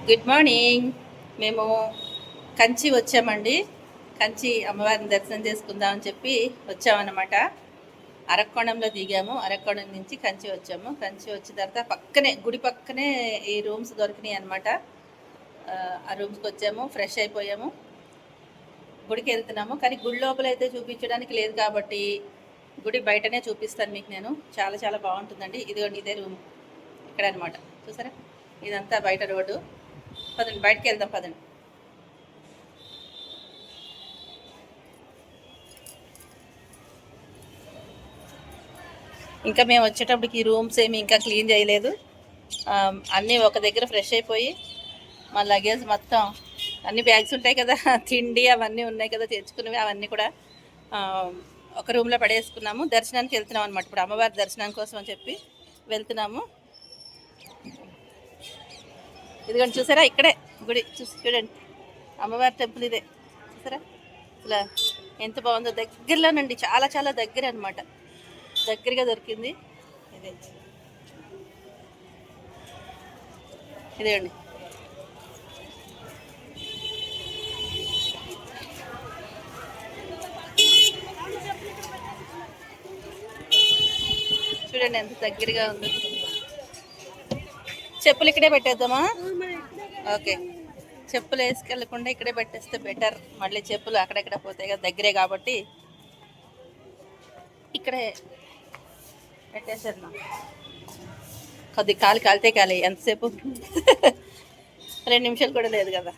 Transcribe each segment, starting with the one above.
Good morning. మేము కంచి వచ్చామండి. కంచి అమ్మవారిని దర్శనం చేసుకుందామని చెప్పి వచ్చామన్నమాట. అరక్కోణంలో దిగాము. అరక్కోణం నుంచి కంచి వచ్చాము. కంచి వచ్చిన తర్వాత పక్కనే గుడి పక్కనే ఈ రూమ్స్ దొరికినాయి అనమాట. ఆ రూమ్స్కి వచ్చాము, ఫ్రెష్ అయిపోయాము, గుడికి వెళ్తున్నాము. కానీ గుడి లోపల అయితే చూపించడానికి లేదు కాబట్టి గుడి బయటనే చూపిస్తాను మీకు నేను. చాలా చాలా బాగుంటుందండి. ఇదిగోండి, ఇదే రూమ్ ఇక్కడ అనమాట. చూసారా, ఇదంతా బయట రోడ్డు. పదండి, బయటకు వెళ్దాం, పదండి. ఇంకా మేము వచ్చేటప్పటికి ఈ రూమ్స్ ఏమి ఇంకా క్లీన్ చేయలేదు. అన్నీ ఒక దగ్గర ఫ్రెష్ అయిపోయి మా లగేజ్ మొత్తం అన్ని బ్యాగ్స్ ఉంటాయి కదా, తిండి అవన్నీ ఉన్నాయి కదా తెచ్చుకున్నవి, అవన్నీ కూడా ఒక రూమ్లో పడేసుకున్నాము. దర్శనానికి వెళ్తున్నాం అనమాట. ఇప్పుడు అమ్మవారి దర్శనం కోసం అని చెప్పి వెళ్తున్నాము. ఇదిగోండి, చూసారా, ఇక్కడే గుడి చూడండి, అమ్మవారి టెంపుల్ ఇదే. చూసారా ఇలా ఎంత బాగుందో, దగ్గరలోనండి, చాలా చాలా దగ్గర అనమాట. దగ్గరగా దొరికింది ఇదే. ఇదేండి, చూడండి ఎంత దగ్గరగా ఉందో. చెప్పులు ఇక్కడే పెట్టేద్దామా? ఓకే, చెప్పులు వేసుకెళ్ళకుండా ఇక్కడే పెట్టేస్తే బెటర్. మళ్ళీ చెప్పులు అక్కడెక్కడ పోతాయి కదా, దగ్గరే కాబట్టి ఇక్కడే పెట్టేసేద్దాం. కొద్ది కాలు కాలితే కాలి, ఎంతసేపు 2 నిమిషాలు కూడా లేదు కదా.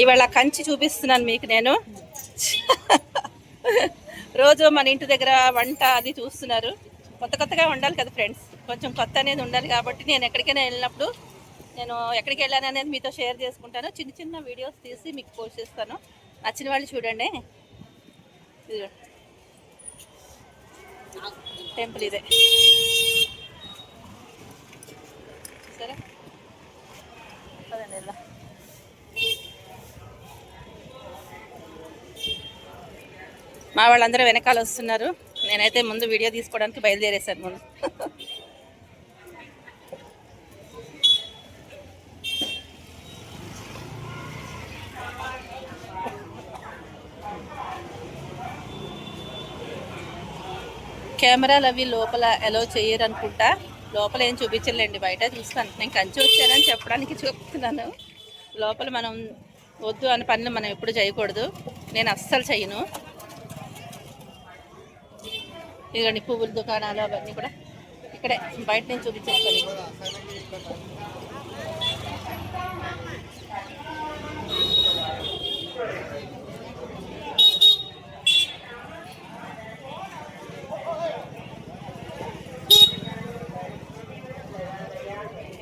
ఇవాళ కంచి చూపిస్తున్నాను మీకు నేను. రోజు మన ఇంటి దగ్గర వంట అది చూస్తున్నారు. కొత్త కొత్తగా ఉండాలి కదా ఫ్రెండ్స్, కొంచెం కొత్త అనేది ఉండాలి కాబట్టి నేను ఎక్కడికైనా వెళ్ళినప్పుడు నేను ఎక్కడికి వెళ్ళాను అనేది మీతో షేర్ చేసుకుంటాను. చిన్న చిన్న వీడియోస్ తీసి మీకు పోస్ట్ చేస్తాను. నచ్చిన వాళ్ళు చూడండి. టెంపుల్ ఇదే, సరే పదండి వెళ్దాం. మా వాళ్ళందరూ వెనకాల వస్తున్నారు. నేనైతే ముందు వీడియో తీసుకోవడానికి బయలుదేరేశాను ముందు. కెమెరాలు అవి లోపల అలో చేయరు అనుకుంటా. లోపల ఏం చూపించలేండి, బయట చూస్తాను. నేను కంచి వచ్చానని చెప్పడానికి చెప్తున్నాను. లోపల మనం వద్దు అనే పనులు మనం ఎప్పుడు చేయకూడదు. నేను అస్సలు చేయను. ఇదిగోండి, పువ్వుల దుకాణాలు అవన్నీ కూడా ఇక్కడే బయట నేను చూపించేస్తాను.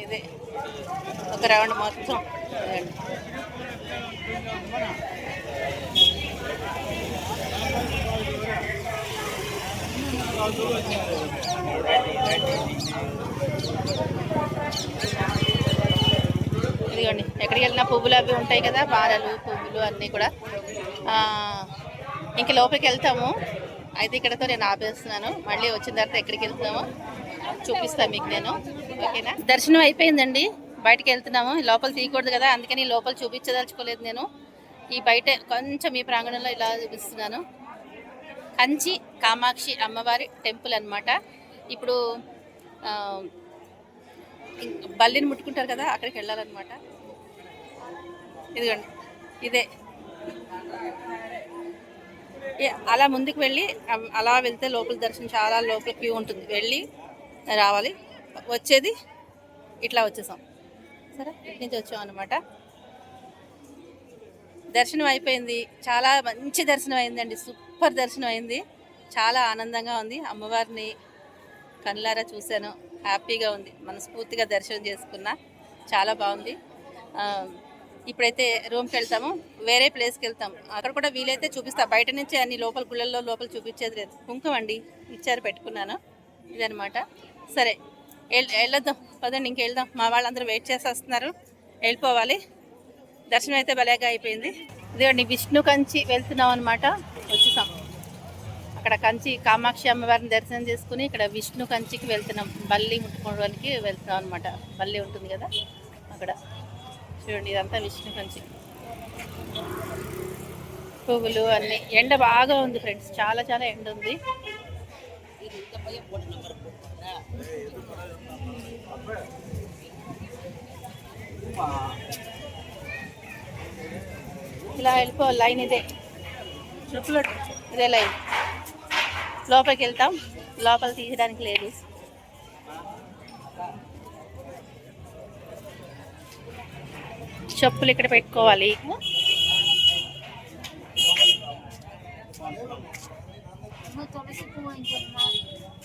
ఇదే ఒక రౌండ్ మొత్తం. ఇదిగోండి, ఎక్కడికి వెళ్ళినా పువ్వులు అవి ఉంటాయి కదా, బారలు పువ్వులు అన్నీ కూడా. ఇంక లోపలికి వెళ్తాము. అయితే ఇక్కడతో నేను ఆపేస్తున్నాను. మళ్ళీ వచ్చిన తర్వాత ఎక్కడికి వెళ్తున్నామో చూపిస్తాను మీకు నేను. ఓకేనా? దర్శనం అయిపోయిందండి, బయటకు వెళ్తున్నాము. లోపల తీయకూడదు కదా, అందుకని లోపల చూపించదలుచుకోలేదు నేను. ఈ బయట కొంచెం ఈ ప్రాంగణంలో ఇలా చూపిస్తున్నాను. కంచి కామాక్షి అమ్మవారి టెంపుల్ అనమాట. ఇప్పుడు బల్లిని ముట్టుకుంటారు కదా, అక్కడికి వెళ్ళాలన్నమాట. ఇదిగోండి, ఇదే. అలా ముందుకు వెళ్ళి అలా వెళ్తే లోపల దర్శనం చాలా లోపల క్యూ ఉంటుంది. వెళ్ళి రావాలి. వచ్చేది ఇట్లా వచ్చేసాం. సరే, ఇటు నుంచి వచ్చాం అనమాట. దర్శనం అయిపోయింది. చాలా మంచి దర్శనం అయిందండి. సూపర్ దర్శనం అయింది. చాలా ఆనందంగా ఉంది. అమ్మవారిని కళ్ళారా చూశాను. హ్యాపీగా ఉంది. మనస్ఫూర్తిగా దర్శనం చేసుకున్నా. చాలా బాగుంది. ఇప్పుడైతే రూమ్కి వెళ్తాము. వేరే ప్లేస్కి వెళ్తాం. అక్కడ కూడా వీలైతే చూపిస్తా. బయట నుంచి అన్ని లోపల గుళ్ళల్లో లోపల చూపించేది లేదు. కుంకుమ అండి ఇచ్చారు, పెట్టుకున్నాను. ఇదనమాట. సరే వెళ్ళొద్దాం, పదండి, ఇంకెళ్దాం. మా వాళ్ళందరూ వెయిట్ చేసి వస్తున్నారు. వెళ్ళిపోవాలి. దర్శనం అయితే భలేగా అయిపోయింది. ఇదిగోండి, విష్ణు కంచి వెళ్తున్నాం అనమాట. వచ్చేసాం. అక్కడ అక్కడ కంచి కామాక్షి అమ్మవారిని దర్శనం చేసుకుని ఇక్కడ విష్ణు కంచికి వెళ్తున్నాం. బల్లి ముట్టుకోవడానికి వెళ్తున్నాం అనమాట. బల్లి ఉంటుంది కదా అక్కడ. చూడండి ఇదంతా విష్ణు కంచి. పువ్వులు అన్నీ. ఎండ బాగా ఉంది ఫ్రెండ్స్, చాలా చాలా ఎండ ఉంది. ఇలా వెళ్ళిపోవాలి, లైన్ ఇదే, ఇదే లైన్. లోపలికి వెళ్తాం, లోపల తీయడానికి లేదు. చెప్పులు ఇక్కడ పెట్టుకోవాలి.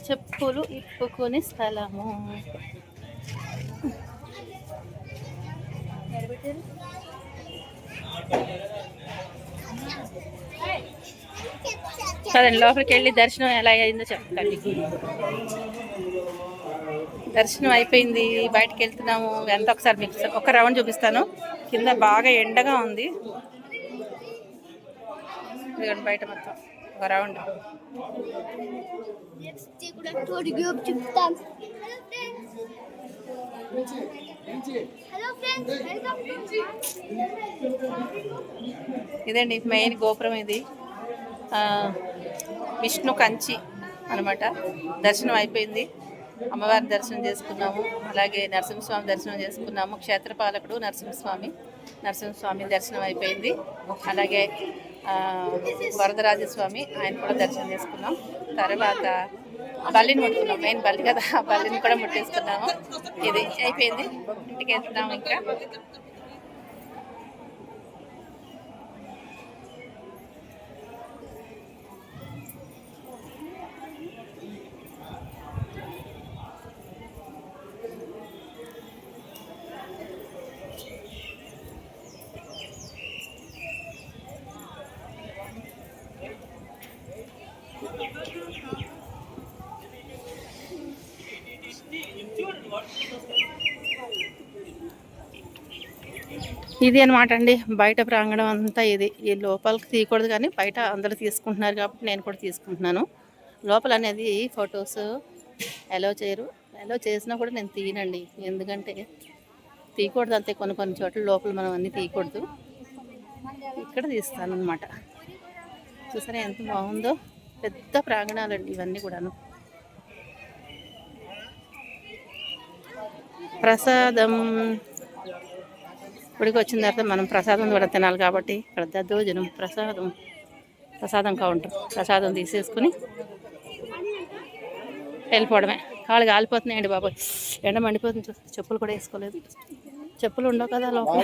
చెప్పులు ఇప్పుకునే స్థలము. సరే లోపలికి వెళ్ళి దర్శనం ఎలా అయిందో చెప్తాను. దర్శనం అయిపోయింది, బయటకు వెళ్తున్నాము. ఎంత ఒకసారి మీకు ఒక రౌండ్ చూపిస్తాను. కింద బాగా ఎండగా ఉంది, బయట మొత్తం ఒక రౌండ్. ఇదండి మెయిన్ గోపురం. ఇది విష్ణు కంచి అనమాట. దర్శనం అయిపోయింది, అమ్మవారిని దర్శనం చేసుకున్నాము. అలాగే నరసింహస్వామి దర్శనం చేసుకున్నాము. క్షేత్రపాలకుడు నరసింహస్వామి దర్శనం అయిపోయింది. అలాగే వరదరాజస్వామి, ఆయన కూడా దర్శనం చేసుకున్నాం. తర్వాత బల్లిని ముట్టుకున్నాం, మెయిన్ బల్లి కదా, ఆ బల్లిని కూడా ముట్టేసుకున్నాము. ఇది అయిపోయింది, ఇంటికి వెళ్తున్నాము. ఇంకా ఇది అనమాట అండి బయట ప్రాంగణం అంతా. ఇది ఈ లోపలికి తీయకూడదు కానీ బయట అందరూ తీసుకుంటున్నారు కాబట్టి నేను కూడా తీసుకుంటున్నాను. లోపల అనేది ఫొటోస్ అలో చేయరు, అలో చేసినా కూడా నేను తీయనండి. ఎందుకంటే తీయకూడదు అంతే, కొన్ని చోట్ల లోపల మనం అన్నీ తీయకూడదు. ఇక్కడ తీస్తాను అనమాట. చూసారా ఎంత బాగుందో, పెద్ద ప్రాంగణాలండి ఇవన్నీ కూడాను. ప్రసాదం గుడికి వచ్చిన తర్వాత మనం ప్రసాదం కూడా తినాలి కాబట్టి ఇక్కడ దద్దోజనం ప్రసాదం కౌంటర్. ప్రసాదం తీసేసుకుని వెళ్ళిపోవడమే. కాళ్ళు కాలిపోతున్నాయండి బాబు, ఎండ మండిపోతుంది. చెప్పులు కూడా వేసుకోలేదు, చెప్పులు ఉండవు కదా లోపల.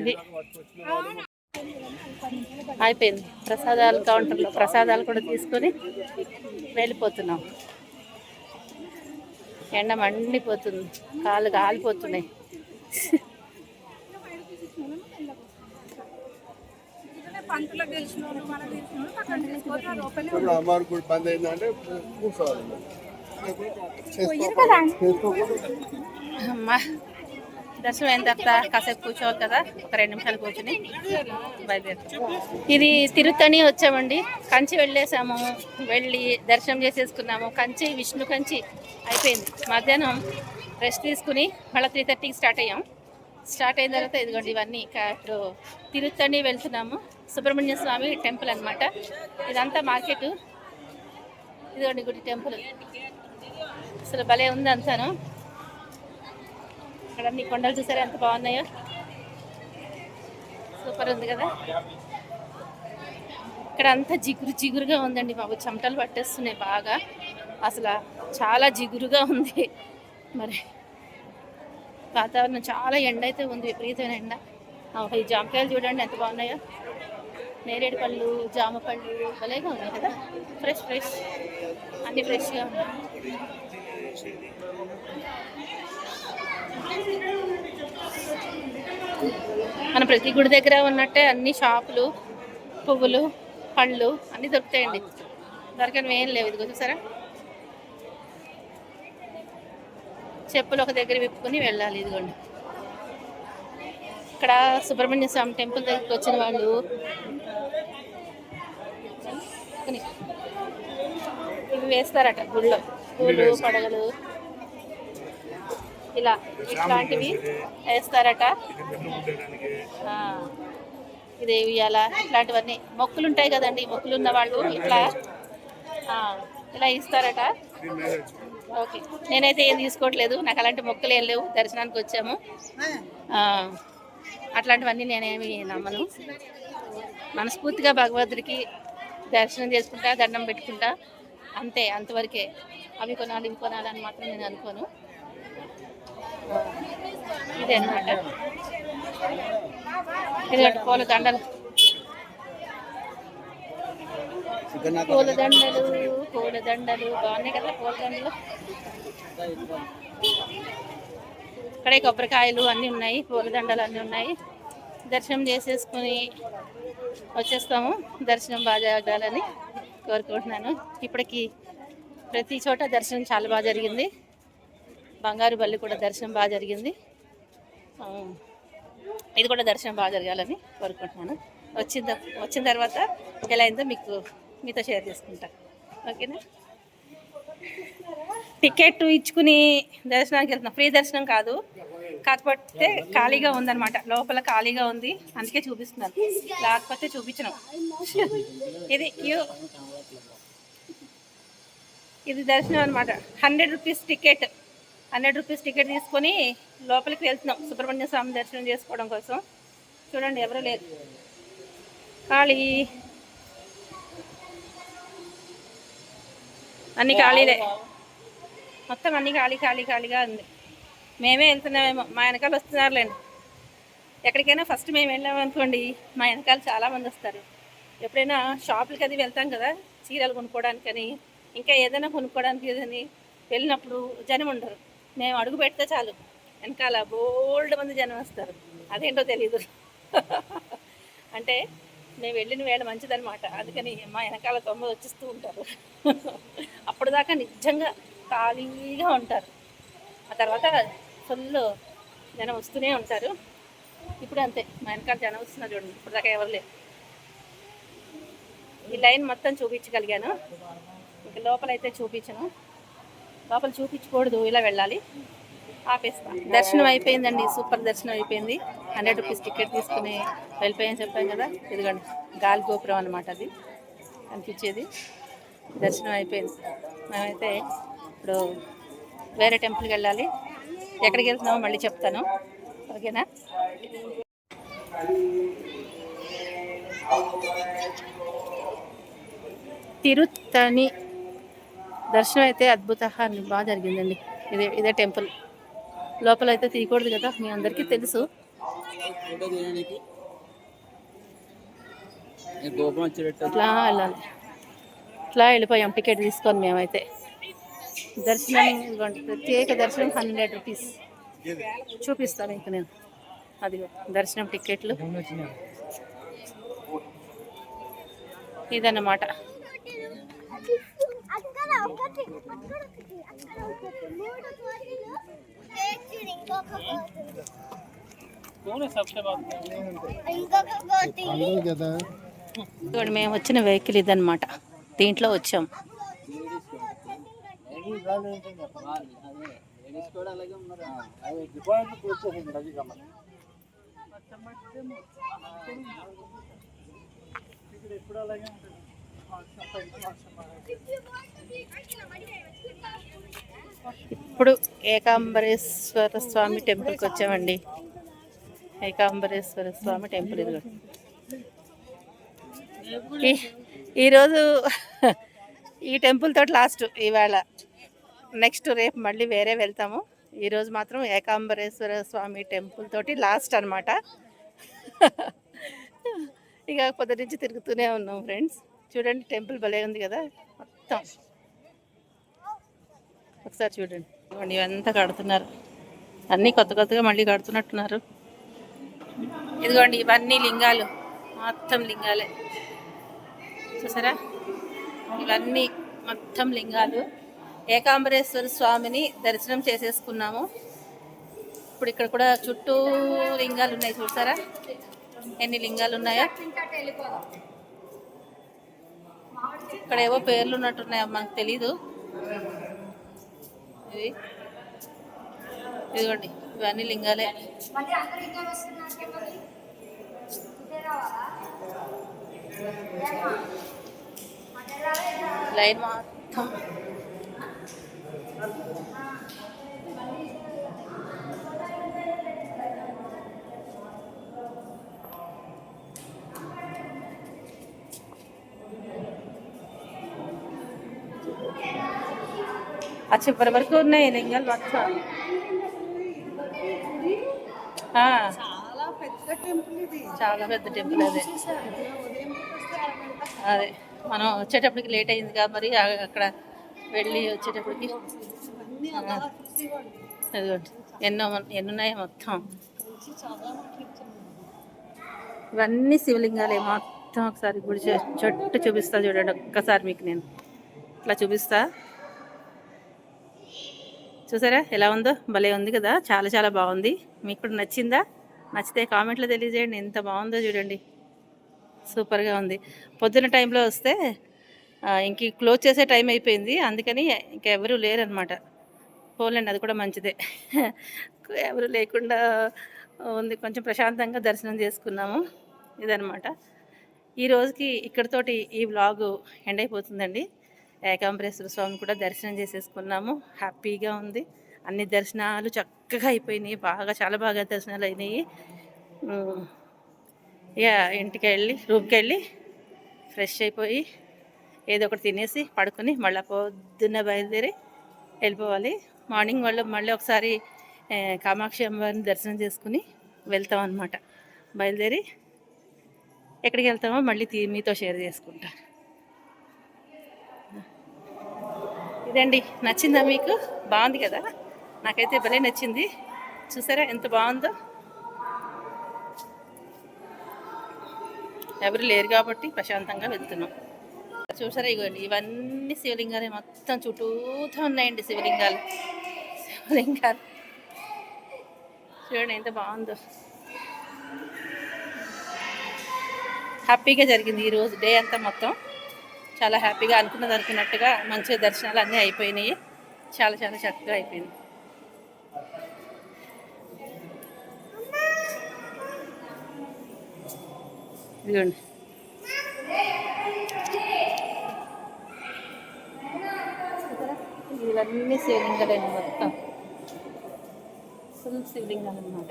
ఇది అయిపోయింది. ప్రసాదాలు కౌంటర్లో ప్రసాదాలు కూడా తీసుకొని వెళ్ళిపోతున్నాం. ఎండ మండిపోతుంది, కాళ్ళు కాలిపోతున్నాయి. అమ్మా దర్శనం అయిన తర్వాత కాసేపు కూర్చోవాలి కదా, ఒక 2 నిమిషాలు కూర్చుని బయలుదేరుతాం. ఇది తిరుత్తణి వచ్చామండి. కంచి వెళ్ళేసాము, వెళ్ళి దర్శనం చేసేసుకున్నాము. కంచి విష్ణు కంచి అయిపోయింది. మధ్యాహ్నం రెస్ట్ తీసుకుని మళ్ళీ 3:30కి స్టార్ట్ అయ్యాం. స్టార్ట్ అయిన తర్వాత ఇదిగోండి ఇవన్నీ ఇప్పుడు తిరుత్తణి వెళ్తున్నాము. సుబ్రహ్మణ్య స్వామి టెంపుల్ అనమాట. ఇదంతా మార్కెట్. ఇదిగోండి గుడి టెంపుల్, అసలు భలే ఉంది అంతాను. ఇక్కడ అన్ని కొండలు చూసారా ఎంత బాగున్నాయో, సూపర్ ఉంది కదా. ఇక్కడ అంతా జిగురుగా ఉందండి బాబు, చెమటలు పట్టేస్తున్నాయి బాగా. అసలు చాలా జిగురుగా ఉంది. మరి వాతావరణం చాలా ఎండ అయితే ఉంది, విపరీతమైన ఎండ. ఈ జామకాయలు చూడండి ఎంత బాగున్నాయో, నేరేడు పళ్ళు, జామ పళ్ళు భలేగా ఉన్నాయి కదా. ఫ్రెష్ అన్నీ ఫ్రెష్గా ఉన్నాయి. మన ప్రతి గుడి దగ్గర ఉన్నట్టే అన్ని షాపులు, పువ్వులు, పళ్ళు అన్నీ దొరుకుతాయండి. దొరకనివి ఏం లేవు. ఇదిగో చూసారా, చెప్పులు ఒక దగ్గర విప్పుకొని వెళ్ళాలి. ఇదిగోండి ఇక్కడ సుబ్రహ్మణ్య స్వామి టెంపుల్ దగ్గరికి వచ్చిన వాళ్ళు ఇవి వేస్తారట గుళ్ళో, పూలు పడగలు ఇలా ఇట్లాంటివి వేస్తారట. ఇది ఇవాళ ఇట్లాంటివన్నీ మొక్కులు ఉంటాయి కదండి, మొక్కులు ఉన్న వాళ్ళు ఇట్లా ఇలా ఇస్తారట. ఓకే, నేనైతే ఏం తీసుకోవట్లేదు, నాకు అలాంటి మొక్కలు ఏం లేవు, దర్శనానికి వచ్చాము. అట్లాంటివన్నీ నేనేమి నమ్మను. మనస్ఫూర్తిగా భగవంతుడికి దర్శనం చేసుకుంటా, దండం పెట్టుకుంటా, అంతే, అంతవరకే. అవి కొనాలి ఇవి కొనాలని మాత్రం నేను అనుకోను. ఇదే అనమాట. ఇదిగోండి పూల దండలు, పూలదండలు బాగున్నాయి కదా పూలదండలు. ఇక్కడే కొబ్బరికాయలు అన్నీ ఉన్నాయి, పూలదండలు అన్నీ ఉన్నాయి. దర్శనం చేసేసుకుని వచ్చేస్తాము. దర్శనం బాగా జరగాలని కోరుకుంటున్నాను. ఇప్పటికి ప్రతి చోట దర్శనం చాలా బాగా జరిగింది. బంగారు బల్లి కూడా దర్శనం బాగా జరిగింది. ఇది కూడా దర్శనం బాగా జరగాలని కోరుకుంటున్నాను. వచ్చిన తర్వాత ఎలా అయిందో మీతో షేర్ చేసుకుంటా. ఓకేనా? టికెట్ ఇచ్చుకుని దర్శనానికి వెళ్తున్నాం. ఫ్రీ దర్శనం కాదు, కాకపోతే ఖాళీగా ఉందన్నమాట. లోపల ఖాళీగా ఉంది, అందుకే చూపిస్తున్నాను, లేకపోతే చూపించను. ఇది దర్శనం అనమాట. 100 రూపీస్ టికెట్. 100 రూపీస్ టికెట్ తీసుకొని లోపలికి వెళ్తున్నాం సుబ్రహ్మణ్య స్వామి దర్శనం చేసుకోవడం కోసం. చూడండి, ఎవరు లేదు, ఖాళీ, అన్నీ ఖాళీలే, మొత్తం అన్నీ ఖాళీగా ఉంది. మేమే వెళ్తున్నామేమో, మా వెనకాల వస్తున్నారులేండి. ఎక్కడికైనా ఫస్ట్ మేము వెళ్ళామనుకోండి, మా వెనకాల చాలామంది వస్తారు. ఎప్పుడైనా షాపులకి అది వెళ్తాం కదా, చీరలు కొనుక్కోవడానికని, ఇంకా ఏదైనా కొనుక్కోవడానికి ఏదని వెళ్ళినప్పుడు జనం ఉండరు. మేము అడుగు పెడితే చాలు వెనకాల బోల్డ్ మంది జనం వస్తారు. అదేంటో తెలీదు. అంటే మేము వెళ్ళిన వేళ మంచిదనమాట, అందుకని మా వెనకాల 90 వచ్చేస్తూ ఉంటారు. అప్పటిదాకా నిజంగా ఖాళీగా ఉంటారు, ఆ తర్వాత ఫుల్ జనం వస్తూనే ఉంటారు. ఇప్పుడు అంతే, మా వెనకాల జనం వస్తున్నారు చూడండి. ఇప్పటిదాకా ఎవరు లేరు. ఈ లైన్ మొత్తం చూపించగలిగాను, ఇంకా లోపలైతే చూపించను. లోపల చూపించకూడదు, ఇలా వెళ్ళాలి, ఆపేస్తా. దర్శనం అయిపోయిందండి, సూపర్ దర్శనం అయిపోయింది. 100 రూపీస్ టికెట్ తీసుకుని వెళ్ళిపోయాని చెప్పాం కదా. ఇదిగోండి గాలి గోపురం అనమాట, అది అనిపించేది. దర్శనం అయిపోయింది. మేమైతే ఇప్పుడు వేరే టెంపుల్కి వెళ్ళాలి. ఎక్కడికి వెళ్తున్నామో మళ్ళీ చెప్తాను, ఓకేనా? తిరుత్తని దర్శనం అయితే అద్భుతంగా బాగా జరిగిందండి. ఇదే టెంపుల్. లోపల అయితే తీయకూడదు కదా, మీ అందరికీ తెలుసు. ఇట్లా వెళ్ళాలి, ఇట్లా వెళ్ళిపోయాం టికెట్ తీసుకొని మేమైతే. దర్శనం ప్రత్యేక దర్శనం 100 రూపీస్. చూపిస్తాను ఇంక నేను, అది దర్శనం టికెట్లు ఇదన్నమాట. మేము వచ్చిన వెహికల్ ఇదన్నమాట, దీంట్లో వచ్చాం. ఇప్పుడు ఏకాంబరేశ్వర స్వామి టెంపుల్కి వచ్చామండి. ఏకాంబరేశ్వర స్వామి టెంపుల్ ఇది. ఈరోజు ఈ టెంపుల్ తోటి లాస్ట్ ఇవాళ. నెక్స్ట్ రేపు మళ్ళీ వేరే వెళ్తాము. ఈరోజు మాత్రం ఏకాంబరేశ్వర స్వామి టెంపుల్ తోటి లాస్ట్ అనమాట. ఇక పొద్దు నుంచి తిరుగుతూనే ఉన్నాం ఫ్రెండ్స్. చూడండి, టెంపుల్ భలే ఉంది కదా మొత్తం. ఒకసారి చూడండి, ఇవంతా కడుతున్నారు, అన్నీ కొత్తగా మళ్ళీ కడుతున్నట్టున్నారు. ఇదిగోండి, ఇవన్నీ లింగాలు, మొత్తం లింగాలే చూసారా, ఇవన్నీ మొత్తం లింగాలు. ఏకాంబరేశ్వర స్వామిని దర్శనం చేసేసుకున్నాము. ఇప్పుడు ఇక్కడ కూడా చుట్టూ లింగాలు ఉన్నాయి, చూసారా ఎన్ని లింగాలు ఉన్నాయో. ఇక్కడ ఏవో పేర్లు ఉన్నట్టున్నాయి, మనకు తెలీదు. ఇవి ఇదిగోండి, ఇవన్నీ లింగాలే. లైన్ మొత్తం ఆ చివరి వరకు ఉన్నాయి లింగాలు మొత్తం. చాలా పెద్ద టెంపుల్ అదే. అదే మనం వచ్చేటప్పటికి లేట్ అయింది కదా, మరి అక్కడ వెళ్ళి వచ్చేటప్పటికి అదిగోండి ఎన్నున్నాయో మొత్తం. ఇవన్నీ శివలింగాలే మొత్తం. ఒకసారి గుడి చుట్టూ చూపిస్తా చూడండి ఒక్కసారి మీకు. నేను ఇట్లా చూపిస్తా, చూసారా ఎలా ఉందో? భలే ఉంది కదా, చాలా చాలా బాగుంది. మీకు కూడా నచ్చిందా? నచ్చితే కామెంట్లో తెలియజేయండి. ఎంత బాగుందో చూడండి, సూపర్గా ఉంది. పొద్దున్న టైంలో వస్తే ఇంక క్లోజ్ చేసే టైం అయిపోయింది, అందుకని ఇంకెవరూ లేరనమాట. పోలేండి, అది కూడా మంచిదే. ఎవరు లేకుండా ఉంది, కొంచెం ప్రశాంతంగా దర్శనం చేసుకున్నాము. ఇదనమాట ఈ రోజుకి. ఇక్కడితోటి ఈ వ్లాగు ఎండ్ అయిపోతుందండి. ఏకాంబరేశ్వర స్వామి కూడా దర్శనం చేసేసుకున్నాము, హ్యాపీగా ఉంది. అన్ని దర్శనాలు చక్కగా అయిపోయినాయి, చాలా బాగా దర్శనాలు అయినాయి. ఇక ఇంటికి వెళ్ళి రూమ్కి వెళ్ళి ఫ్రెష్ అయిపోయి ఏదో ఒకటి తినేసి పడుకొని మళ్ళీ పొద్దున్న బయలుదేరి వెళ్ళిపోవాలి. మార్నింగ్ మళ్ళీ ఒకసారి కామాక్షి అమ్మవారిని దర్శనం చేసుకుని వెళ్తాం అన్నమాట. బయలుదేరి ఎక్కడికి వెళ్తామో మళ్ళీ మీతో షేర్ చేసుకుంటా. ఇదండి, నచ్చిందా మీకు? బాగుంది కదా, నాకైతే భలే నచ్చింది. చూసారా ఎంత బాగుందో? ఎవరు లేరు కాబట్టి ప్రశాంతంగా వెళ్తున్నాం. చూసారా, ఇవ్వండి ఇవన్నీ శివలింగాలు మొత్తం చుట్టూతో ఉన్నాయండి. శివలింగాలు చూడండి ఎంత బాగుందో. హ్యాపీగా జరిగింది ఈరోజు డే అంతా మొత్తం. చాలా హ్యాపీగా అనుకున్నట్టుగా మంచిగా దర్శనాలు అన్నీ అయిపోయినాయి. చాలా చాలా చక్కగా అయిపోయింది. ఇదిగోండి ఇవన్నీ శివలింగాలండి, మొత్తం ఫుల్ శివలింగాలు అన్నమాట.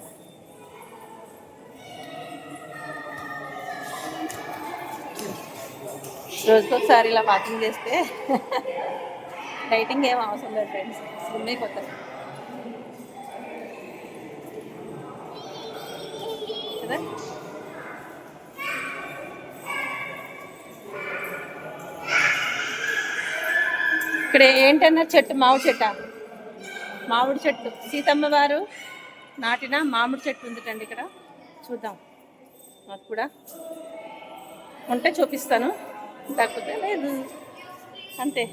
రోజుకొకసారి ఇలా వాకింగ్ చేస్తే డైటింగ్ ఏం అవసరం లేదు ఫ్రెండ్స్, స్లిమ్ అయిపోతారు కదా. ఇక్కడ ఏంటన్నా చెట్టు, మామిడి చెట్టు సీతమ్మ వారు నాటిన మామిడి చెట్టు ఉందిటండి ఇక్కడ. చూద్దాం, నాకు కూడా ఉంటే చూపిస్తాను, లేకపోతే లేదు అంతే.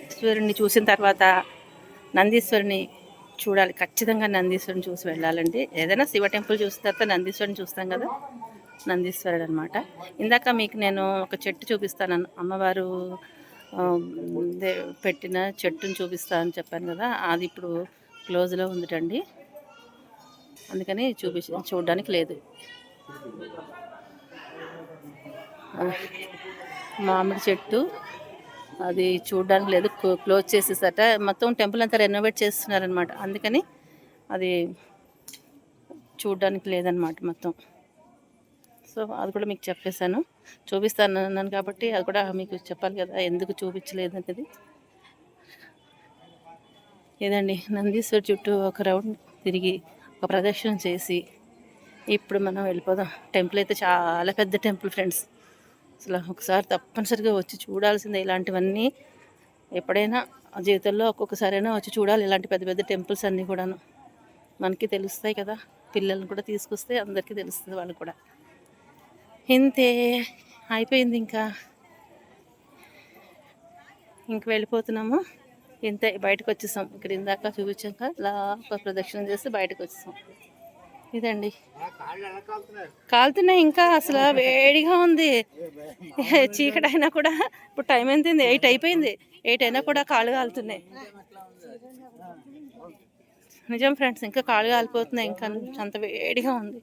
ఈశ్వరుని చూసిన తర్వాత నందీశ్వరుని చూడాలి, ఖచ్చితంగా నందీశ్వరుని చూసి వెళ్ళాలండి. ఏదైనా శివ టెంపుల్ చూసిన తర్వాత నందీశ్వరుని చూస్తాం కదా, నందీశ్వరుడు అనమాట. ఇందాక మీకు నేను ఒక చెట్టు చూపిస్తాను, అమ్మవారు పెట్టిన చెట్టుని చూపిస్తానని చెప్పాను కదా, అది ఇప్పుడు క్లోజ్లో ఉందిటండి, అందుకని చూడడానికి లేదు. మామిడి చెట్టు అది చూడడానికి లేదు, క్లోజ్ చేసేసట. మొత్తం టెంపుల్ అంతా రెనోవేట్ చేస్తున్నారనమాట, అందుకని అది చూడడానికి లేదనమాట మొత్తం. సో అది కూడా మీకు చెప్పేశాను, చూపిస్తాను అన్నాను కాబట్టి అది కూడా మీకు చెప్పాలి కదా, ఎందుకు చూపించలేదు అనేది. ఇదండి, నందీశ్వర్ చుట్టూ ఒక రౌండ్ తిరిగి ఒక ప్రదక్షిణ చేసి ఇప్పుడు మనం వెళ్ళిపోదాం. టెంపుల్ అయితే చాలా పెద్ద టెంపుల్ ఫ్రెండ్స్, అసలు ఒకసారి తప్పనిసరిగా వచ్చి చూడాల్సిందే. ఇలాంటివన్నీ ఎప్పుడైనా జీవితంలో ఒక్కొక్కసారైనా వచ్చి చూడాలి, ఇలాంటి పెద్ద పెద్ద టెంపుల్స్ అన్నీ కూడాను. మనకి తెలుస్తాయి కదా, పిల్లల్ని కూడా తీసుకొస్తే అందరికీ తెలుస్తుంది, వాళ్ళు కూడా. ఇంతే అయిపోయింది, ఇంక వెళ్ళిపోతున్నాము. ఇంతే, బయటకు వచ్చేసాం. ఇక్కడ ఇందాక చూపించాక ఇలా ప్రదక్షిణ చేసి బయటకు వచ్చేసాం. ఇదండి, కాలుతున్నాయి ఇంకా, అసలు వేడిగా ఉంది. చీకటి అయినా కూడా, ఇప్పుడు టైం ఎంత 8 అయిపోయింది. 8 అయినా కూడా కాళ్ళు కాలుతున్నాయి. నిజం ఫ్రెండ్స్, ఇంకా కాళ్ళు కాలిపోతున్నాయి, ఇంకా అంత వేడిగా ఉంది.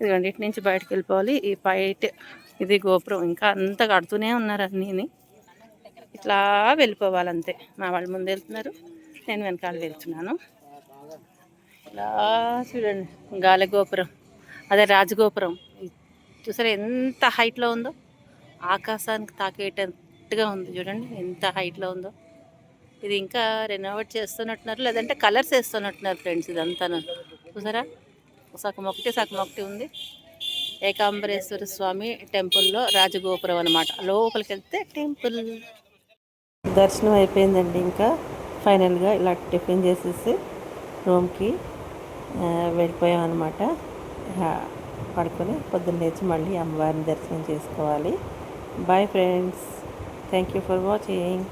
ఇదిగోండి, ఇటు నుంచి బయటకు వెళ్ళిపోవాలి. ఈ బయట ఇది గోపురం, ఇంకా అంతా కడుతూనే ఉన్నారు అన్నీని. ఇట్లా వెళ్ళిపోవాలంతే. మా వాళ్ళు ముందు వెళ్తున్నారు, నేను వెనకాల వెళ్తున్నాను. ఇలా చూడండి, గాలి గోపురం, అదే రాజగోపురం. చూసారా ఎంత హైట్లో ఉందో, ఆకాశానికి తాకేటట్టుగా ఉంది. చూడండి ఎంత హైట్లో ఉందో. ఇది ఇంకా రెనోవేట్ చేస్తున్నట్టున్నారు, లేదంటే కలర్స్ వేస్తున్నట్టున్నారు ఫ్రెండ్స్. ఇదంతా చూసారా, సగం ఒకటి ఉంది. ఏకాంబరేశ్వర స్వామి టెంపుల్లో రాజగోపురం అనమాట. లోపలికి వెళ్తే టెంపుల్. దర్శనం అయిపోయిందండి. ఇంకా ఫైనల్గా ఇలా టిఫిన్ చేసేసి రూమ్కి వెళ్ళిపోయాం అనమాట. పడుకొని పొద్దున్న లేచి మళ్ళీ అమ్మవారిని దర్శనం చేసుకోవాలి. Bye friends, thank you for watching.